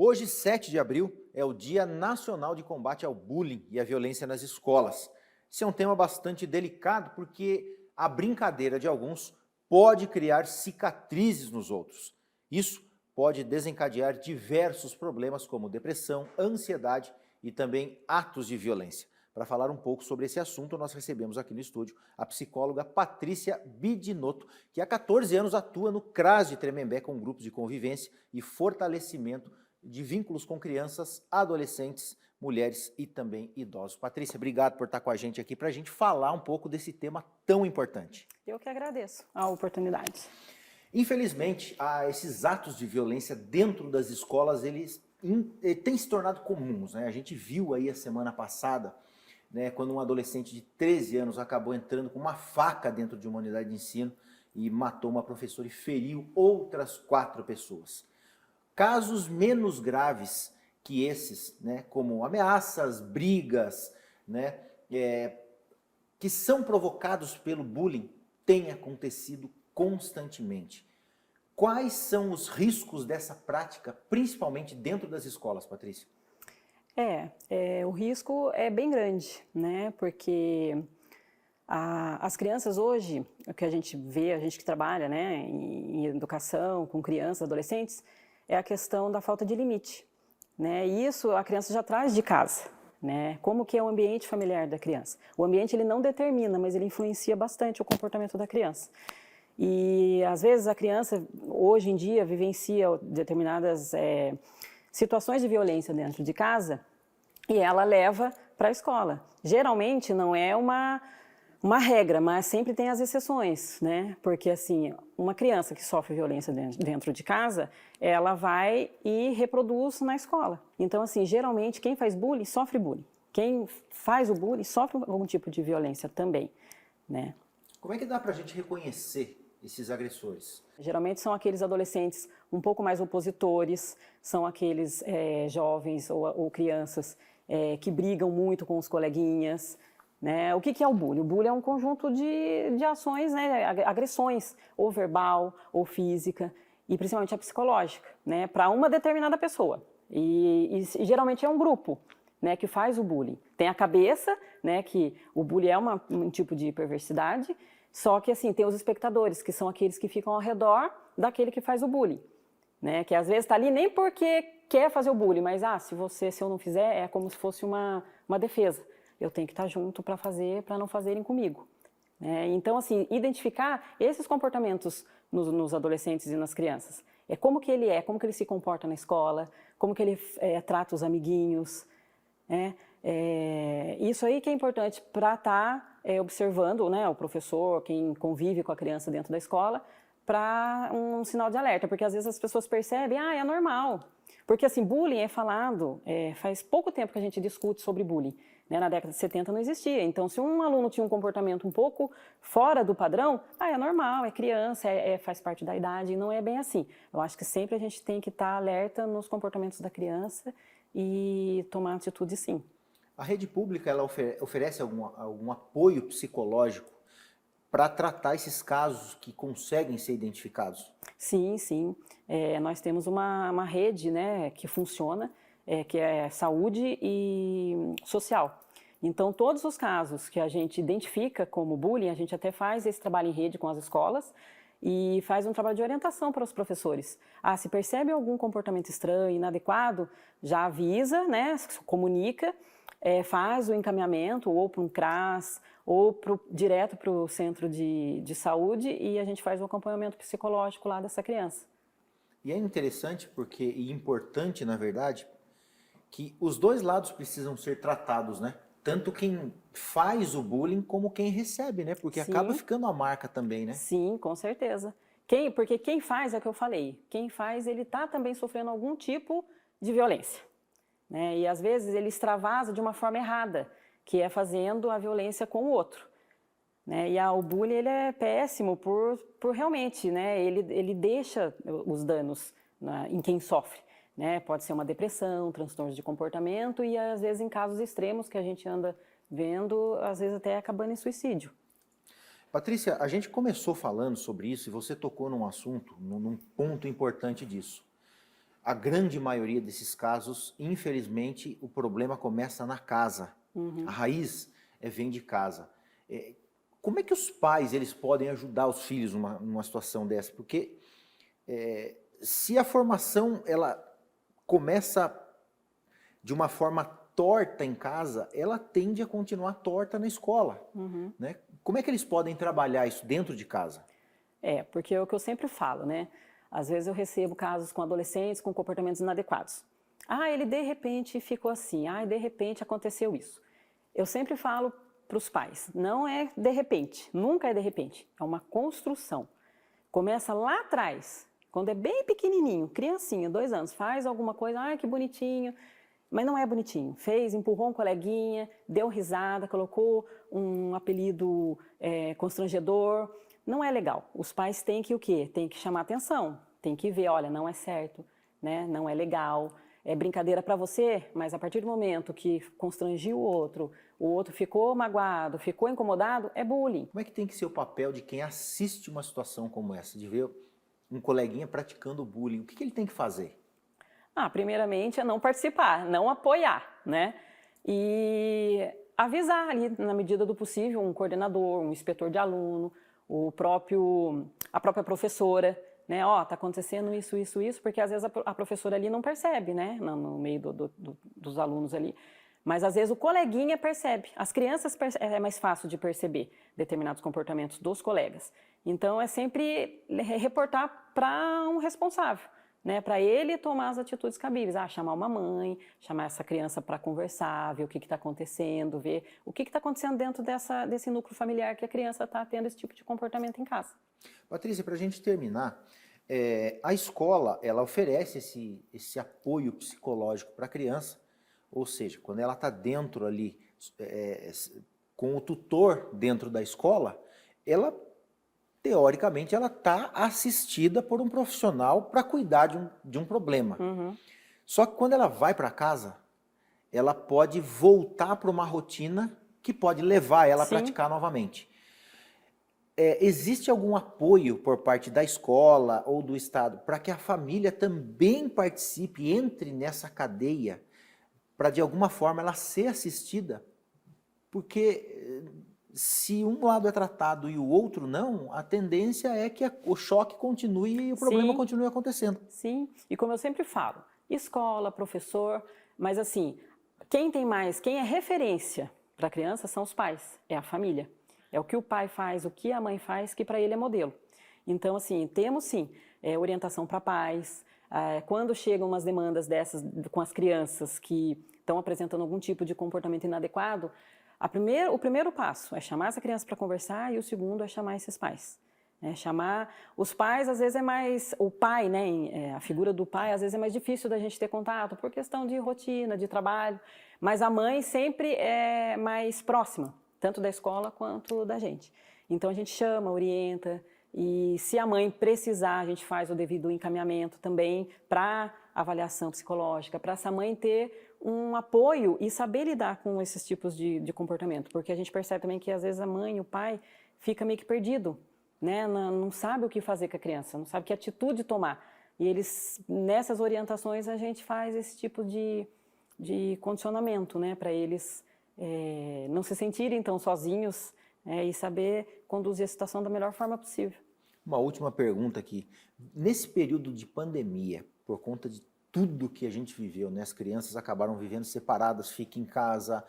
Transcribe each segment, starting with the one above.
Hoje, 7 de abril, é o Dia Nacional de Combate ao Bullying e à Violência nas Escolas. Esse é um tema bastante delicado porque a brincadeira de alguns pode criar cicatrizes nos outros. Isso pode desencadear diversos problemas como depressão, ansiedade e também atos de violência. Para falar um pouco sobre esse assunto, nós recebemos aqui no estúdio a psicóloga Patrícia Bidinotto, que há 14 anos atua no CRAS de Tremembé com grupos de convivência e fortalecimento de vínculos com crianças, adolescentes, mulheres e também idosos. Patrícia, obrigado por estar com a gente aqui para a gente falar um pouco desse tema tão importante. Eu que agradeço a oportunidade. Infelizmente, esses atos de violência dentro das escolas, eles têm se tornado comuns, né? A gente viu aí a semana passada, né, quando um adolescente de 13 anos acabou entrando com uma faca dentro de uma unidade de ensino e matou uma professora e feriu outras 4 pessoas. Casos menos graves que esses, né, como ameaças, brigas, né, que são provocados pelo bullying, têm acontecido constantemente. Quais são os riscos dessa prática, principalmente dentro das escolas, Patrícia? O risco é bem grande, né? Porque as crianças hoje, o que a gente vê, a gente que trabalha, né, em educação, com crianças, adolescentes, é a questão da falta de limite, né? E isso a criança já traz de casa, né? Como que é o ambiente familiar da criança? O ambiente ele não determina, mas ele influencia bastante o comportamento da criança. E às vezes a criança, hoje em dia, vivencia determinadas situações de violência dentro de casa e ela leva para a escola. Geralmente não é uma regra, mas sempre tem as exceções, né? Porque assim, uma criança que sofre violência dentro de casa, ela vai e reproduz na escola. Então assim, geralmente quem faz bullying sofre bullying. Quem faz o bullying sofre algum tipo de violência também, né? Como é que dá para a gente reconhecer esses agressores? Geralmente são aqueles adolescentes um pouco mais opositores, são aqueles jovens ou crianças que brigam muito com os coleguinhas, né? O que é o bullying? O bullying é um conjunto de ações, né? Agressões, ou verbal, ou física, e principalmente a psicológica, né? Para uma determinada pessoa. E geralmente é um grupo, né, que faz o bullying. Tem a cabeça, né, que o bullying é um tipo de perversidade, só que assim, tem os espectadores, que são aqueles que ficam ao redor daquele que faz o bullying, né? Que às vezes está ali nem porque quer fazer o bullying, mas se eu não fizer, é como se fosse uma defesa. Eu tenho que estar junto para não fazerem comigo, né? Então assim, identificar esses comportamentos nos adolescentes e nas crianças. Como que ele se comporta na escola, como que ele trata os amiguinhos, né? Isso aí que é importante para estar observando, né, o professor, quem convive com a criança dentro da escola, para um sinal de alerta, porque às vezes as pessoas percebem, é normal. Porque assim, bullying é falado, faz pouco tempo que a gente discute sobre bullying, né? Na década de 70 não existia, então se um aluno tinha um comportamento um pouco fora do padrão, é normal, é criança, faz parte da idade, e não é bem assim. Eu acho que sempre a gente tem que estar alerta nos comportamentos da criança e tomar atitude sim. A rede pública ela oferece algum apoio psicológico para tratar esses casos que conseguem ser identificados? Sim, sim. Nós temos uma rede, né, que funciona, que é saúde e social. Então, todos os casos que a gente identifica como bullying, a gente até faz esse trabalho em rede com as escolas e faz um trabalho de orientação para os professores. Se percebe algum comportamento estranho, inadequado, já avisa, né, comunica, faz o encaminhamento ou para um CRAS ou direto para o centro de saúde e a gente faz o acompanhamento psicológico lá dessa criança. E é interessante e importante, na verdade, que os dois lados precisam ser tratados, né? Tanto quem faz o bullying como quem recebe, né? Porque Sim, acaba ficando a marca também, né? sim, com certeza. Porque quem faz é o que eu falei. Quem faz, ele está também sofrendo algum tipo de violência, né? E às vezes ele extravasa de uma forma errada, que é fazendo a violência com o outro, né? E o bullying ele é péssimo por realmente, né? Ele deixa os danos em quem sofre, né? Pode ser uma depressão, transtornos de comportamento e às vezes em casos extremos que a gente anda vendo, às vezes até acabando em suicídio. Patrícia, a gente começou falando sobre isso e você tocou num assunto, num ponto importante disso. a grande maioria desses casos, infelizmente, o problema começa na casa. A raiz vem de casa. Como é que os pais eles podem ajudar os filhos numa situação dessa? Porque se a formação ela começa de uma forma torta em casa, ela tende a continuar torta na escola. Né? Como é que eles podem trabalhar isso dentro de casa? Porque é o que eu sempre falo, né? Às vezes eu recebo casos com adolescentes com comportamentos inadequados. Ele de repente ficou assim, de repente aconteceu isso. Eu sempre falo para os pais, não é de repente, nunca é de repente, é uma construção. Começa lá atrás, quando é bem pequenininho, criancinha, 2 anos, faz alguma coisa, que bonitinho, mas não é bonitinho. Fez, empurrou um coleguinha, deu risada, colocou um apelido constrangedor. Não é legal. Os pais têm que o quê? Tem que chamar atenção, tem que ver, olha, não é certo, né? Não é legal. É brincadeira para você, mas a partir do momento que constrangiu o outro ficou magoado, ficou incomodado, é bullying. Como é que tem que ser o papel de quem assiste uma situação como essa, de ver um coleguinha praticando bullying? O que ele tem que fazer? Primeiramente é não participar, não apoiar, né? E avisar ali, na medida do possível, um coordenador, um inspetor de aluno, a própria professora, né? Tá acontecendo isso, porque às vezes a professora ali não percebe, né? No meio dos alunos ali. Mas às vezes o coleguinha percebe. As crianças é mais fácil de perceber determinados comportamentos dos colegas. Então é sempre reportar para um responsável, né, para ele tomar as atitudes cabíveis, chamar uma mãe, chamar essa criança para conversar, ver o que está acontecendo, ver o que está acontecendo dentro desse núcleo familiar que a criança está tendo esse tipo de comportamento em casa. Patrícia, para a gente terminar, a escola ela oferece esse apoio psicológico para a criança, ou seja, quando ela está dentro ali, com o tutor dentro da escola, ela teoricamente, ela está assistida por um profissional para cuidar de um problema. Só que quando ela vai para casa, ela pode voltar para uma rotina que pode levar ela a praticar novamente. Existe algum apoio por parte da escola ou do Estado para que a família também participe, entre nessa cadeia, para de alguma forma ela ser assistida? Porque se um lado é tratado e o outro não, a tendência é que o choque continue e o problema continue acontecendo. Sim, e como eu sempre falo, escola, professor, mas assim, quem é referência para a criança são os pais, é a família. É o que o pai faz, o que a mãe faz, que para ele é modelo. Então, assim, temos sim orientação para pais. Quando chegam umas demandas dessas com as crianças que estão apresentando algum tipo de comportamento inadequado, o primeiro passo é chamar essa criança para conversar e o segundo é chamar esses pais. Chamar os pais, às vezes é mais... O pai, né, a figura do pai, às vezes é mais difícil da gente ter contato por questão de rotina, de trabalho, mas a mãe sempre é mais próxima, tanto da escola quanto da gente. Então a gente chama, orienta e se a mãe precisar, a gente faz o devido encaminhamento também para avaliação psicológica, para essa mãe ter um apoio e saber lidar com esses tipos de comportamento, porque a gente percebe também que às vezes a mãe e o pai fica meio que perdido, né? Não sabe o que fazer com a criança, não sabe que atitude tomar. E eles, nessas orientações, a gente faz esse tipo de condicionamento, né? Para eles não se sentirem tão sozinhos e saber conduzir a situação da melhor forma possível. Uma última pergunta aqui. Nesse período de pandemia, por conta de tudo que a gente viveu, né? As crianças acabaram vivendo separadas, fica em casa,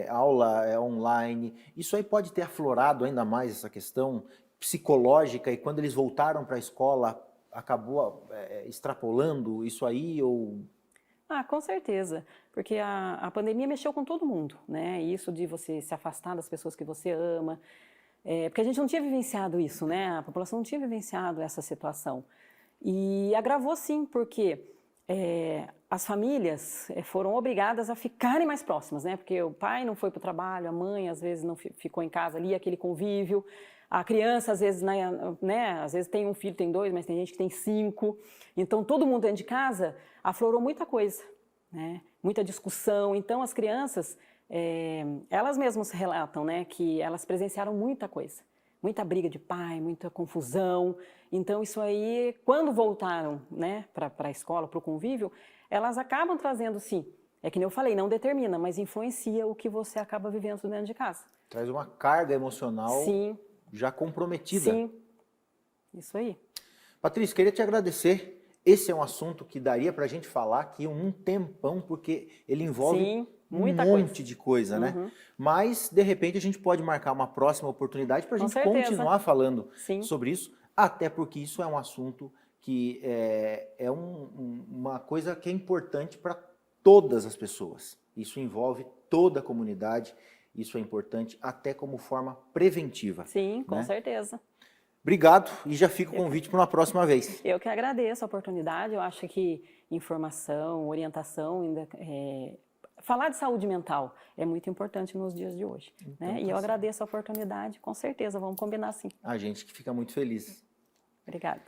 aula online. Isso aí pode ter aflorado ainda mais essa questão psicológica e quando eles voltaram para a escola, acabou extrapolando isso aí ou... Com certeza, porque a pandemia mexeu com todo mundo, né? Isso de você se afastar das pessoas que você ama, porque a gente não tinha vivenciado isso, né? A população não tinha vivenciado essa situação. E agravou sim, porque as famílias foram obrigadas a ficarem mais próximas, né? Porque o pai não foi para o trabalho, a mãe às vezes não ficou em casa ali, aquele convívio. A criança às vezes, né? Às vezes tem um filho, tem 2, mas tem gente que tem 5. Então todo mundo dentro de casa aflorou muita coisa, né? Muita discussão. Então as crianças, elas mesmas relatam, né? Que elas presenciaram muita coisa. muita briga de pai, muita confusão. Então, isso aí, quando voltaram, né, para a escola, para o convívio, elas acabam trazendo, sim, é que nem eu falei, não determina, mas influencia o que você acaba vivendo dentro de casa. Traz uma carga emocional Sim, já comprometida. sim, isso aí. Patrícia, queria te agradecer. Esse é um assunto que daria para a gente falar aqui um tempão, porque ele envolve Sim, um muita monte coisa. de coisa, né? Uhum. Mas, de repente, a gente pode marcar uma próxima oportunidade para a Com gente certeza. continuar falando Sim. sobre isso, até porque isso é um assunto que é uma coisa que é importante para todas as pessoas. Isso envolve toda a comunidade, isso é importante até como forma preventiva. Sim, com né? certeza. Obrigado e já fica o convite para uma próxima vez. Eu que agradeço a oportunidade, eu acho que informação, orientação, falar de saúde mental é muito importante nos dias de hoje. Então, né? E eu agradeço a oportunidade, com certeza, vamos combinar sim. A gente que fica muito feliz. Obrigada.